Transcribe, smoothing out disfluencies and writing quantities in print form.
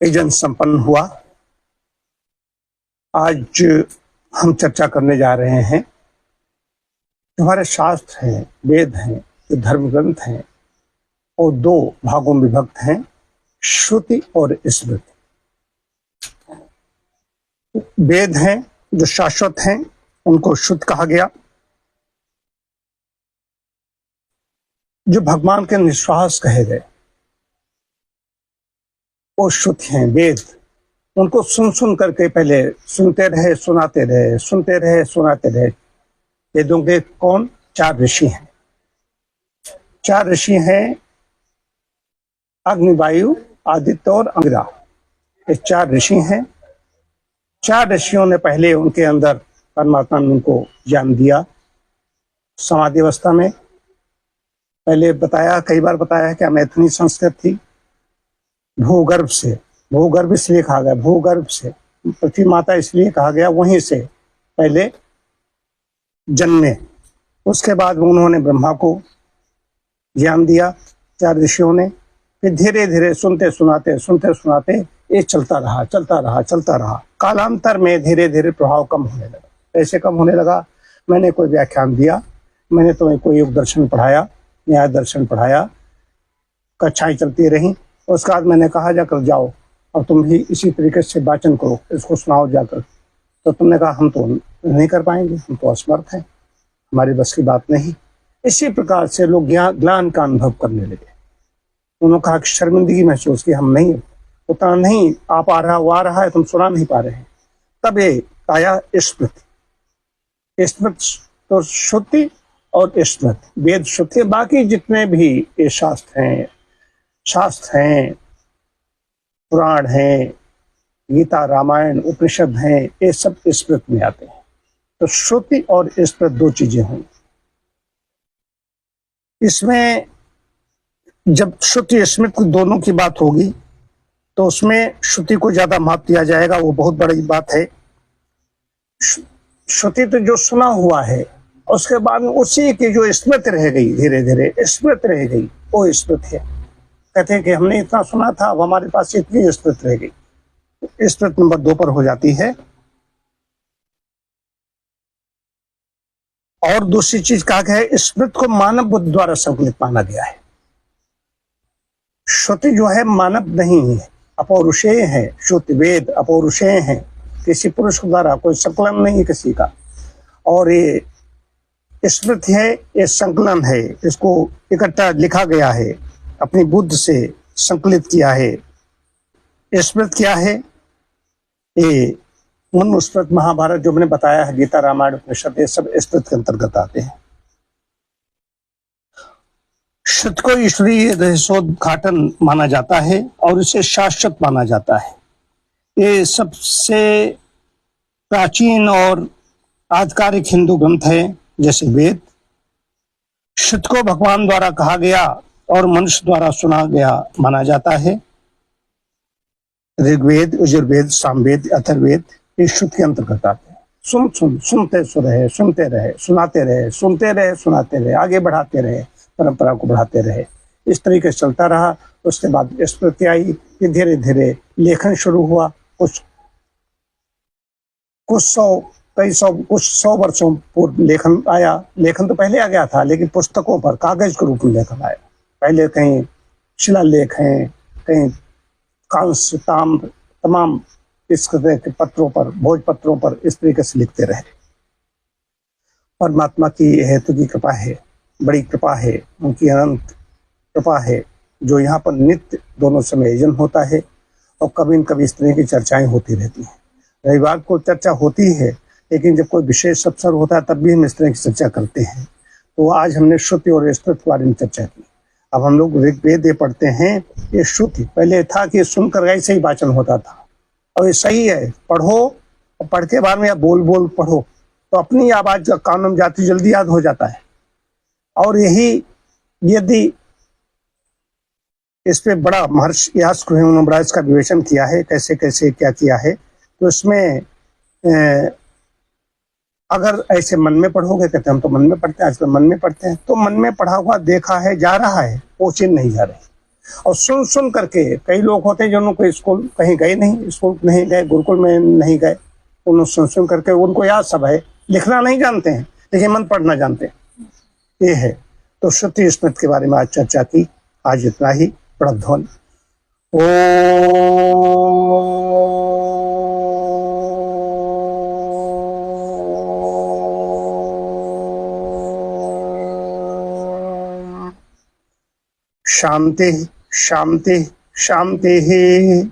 यजन संपन्न हुआ। आज हम चर्चा करने जा रहे हैं, हमारे शास्त्र हैं, वेद हैं, जो धर्म ग्रंथ हैं, और दो भागों में विभक्त हैं, श्रुति और स्मृति। वेद हैं जो शाश्वत हैं, उनको शुद्ध कहा गया। जो भगवान के निश्वास कहे गए वो शुद्ध हैं। वेद उनको सुन सुन करके पहले सुनते रहे, सुनाते रहे, सुनते रहे, सुनाते रहे। वेदों के कौन? 4 ऋषि हैं। 4 ऋषि हैं, अग्नि, वायु, आदित्य और अंगिरा। ये 4 ऋषि हैं। 4 ऋषियों ने पहले उनके अंदर परमात्मा ने उनको ज्ञान दिया समाधि अवस्था में। पहले बताया, कई बार बताया है कि मैथिली संस्कृत थी। भूगर्भ से, भूगर्भ इसलिए कहा गया, भूगर्भ से पृथ्वी माता इसलिए कहा गया, वहीं से पहले जन्मे। उसके बाद उन्होंने ब्रह्मा को ज्ञान दिया 4 ऋषियों ने। फिर धीरे धीरे सुनते सुनाते ये चलता रहा। कालांतर में धीरे धीरे प्रभाव कम होने लगा। कैसे कम होने लगा? मैंने कोई व्याख्यान दिया, मैंने तुम्हें कोई योग दर्शन पढ़ाया, न्याय दर्शन पढ़ाया, कक्षाएं चलती रहीं। उसके बाद मैंने कहा जाकर जाओ और तुम भी इसी तरीके से वाचन करो, इसको सुनाओ जाकर। तो तुमने कहा हम तो नहीं कर पाएंगे, हम तो असमर्थ हैं, हमारी बस की बात नहीं। इसी प्रकार से लोग ज्ञान का अनुभव करने लगे। उन्होंने कहा कि शर्मिंदगी महसूस की, हम नहीं, उतना नहीं आ पा रहा, वो आ रहा है, तुम सुना नहीं पा रहे हैं। तब ये आया स्मृति। स्मृति तो श्रुति और स्मृति, वेद श्रुति। बाकी जितने भी ये शास्त्र हैं, पुराण हैं, गीता, रामायण, उपनिषद हैं, ये सब स्मृति में आते हैं। तो श्रुति और स्मृति 2 चीजें होंगी। इसमें जब श्रुति स्मृति दोनों की बात होगी तो उसमें श्रुति को ज्यादा महत्व दिया जाएगा, वो बहुत बड़ी बात है। श्रुति तो जो सुना हुआ है, उसके बाद में उसी की जो स्मृति रह गई, धीरे धीरे स्मृति रह गई, वो स्मृति है। कहते हैं कि हमने इतना सुना था, अब हमारे पास इतनी स्मृति रह गई। स्मृति नंबर 2 पर हो जाती है। और दूसरी चीज कहा गया है, स्मृति को मानव बुद्धि द्वारा संकलित माना गया है। श्रुति जो है मानव नहीं है, अपौरुषेय है। श्रुति वेद अपौरुषेय है, किसी पुरुष द्वारा कोई संकलन नहीं है किसी का। और ये स्मृति है, ये संकलन है, इसको इकट्ठा लिखा गया है, अपनी बुद्धि से संकलित किया है। स्मृति क्या है? ये मनुस्मृति, महाभारत जो मैंने बताया है, गीता, रामायण, उपनिषद, ये सब स्मृति के अंतर्गत आते हैं। श्रुति को ईश्वरीय रहस्योद्घाटन माना जाता है और इसे शाश्वत माना जाता है। ये सबसे प्राचीन और आधिकारिक हिंदू ग्रंथ है, जैसे वेद। श्रुति को भगवान द्वारा कहा गया और मनुष्य द्वारा सुना गया माना जाता है। ऋग्वेद, यजुर्वेद, सामवेद, अथर्ववेद ये श्रुति के अंतर्गत आते हैं। सुनते रहे, सुनते रहे, सुनाते रहे, सुनते रहे, सुनाते रहे, आगे बढ़ाते रहे, परंपरा को बढ़ाते रहे। इस तरीके से चलता रहा। उसके बाद स्मृति आई, कि धीरे धीरे लेखन शुरू हुआ। कुछ सौ वर्षों पूर्व लेखन आया। लेखन तो पहले आ गया था, लेकिन पुस्तकों पर कागज के रूप में लेखन आया। पहले कहीं शिलालेख हैं, कहीं कांस्य, ताम्र, तमाम इस तरह के पत्रों पर, भोजपत्रों पर इस तरीके से लिखते रहे। परमात्मा की हेतु की कृपा है, बड़ी कृपा है, उनकी अनंत कृपा है, जो यहाँ पर नित्य दोनों समय यजन होता है और कभी न कभी इस तरह की चर्चाएं होती रहती हैं। रविवार को चर्चा होती है, लेकिन जब कोई विशेष अवसर होता है तब भी हम इस तरह की चर्चा करते हैं। तो आज हमने श्रुति और स्मृति के बारे में चर्चा की। अब हम लोग ऋग्वेद पढ़ते हैं। ये श्रुति पहले था कि सुनकर ऐसे ही वाचन होता था, और ये सही है, पढ़ो और पढ़ के बाद में या बोल पढ़ो तो अपनी आवाज का कानून जाती जल्दी याद हो जाता है। और यही यदि इस पे बड़ा महर्षि यास्क ने बड़ा इसका विवेचन किया है, कैसे कैसे क्या किया है। तो इसमें अगर ऐसे मन में पढ़ोगे, कहते हम तो मन में पढ़ते हैं, आजकल मन में पढ़ते हैं, तो मन में पढ़ा हुआ देखा है, जा रहा है, वो चीज नहीं जा रही। और सुन सुन करके कई लोग होते हैं जिन्होंने स्कूल कहीं गए नहीं, स्कूल नहीं गए, गुरुकुल में नहीं गए, उन्होंने सुन सुन करके उनको याद सब है, लिखना नहीं जानते हैं लेकिन मन पढ़ना जानते हैं, ये है। तो श्रुति स्मृति के बारे में आज चर्चा की। आज इतना ही। प्रणध्वनि। शांति शांति शांति।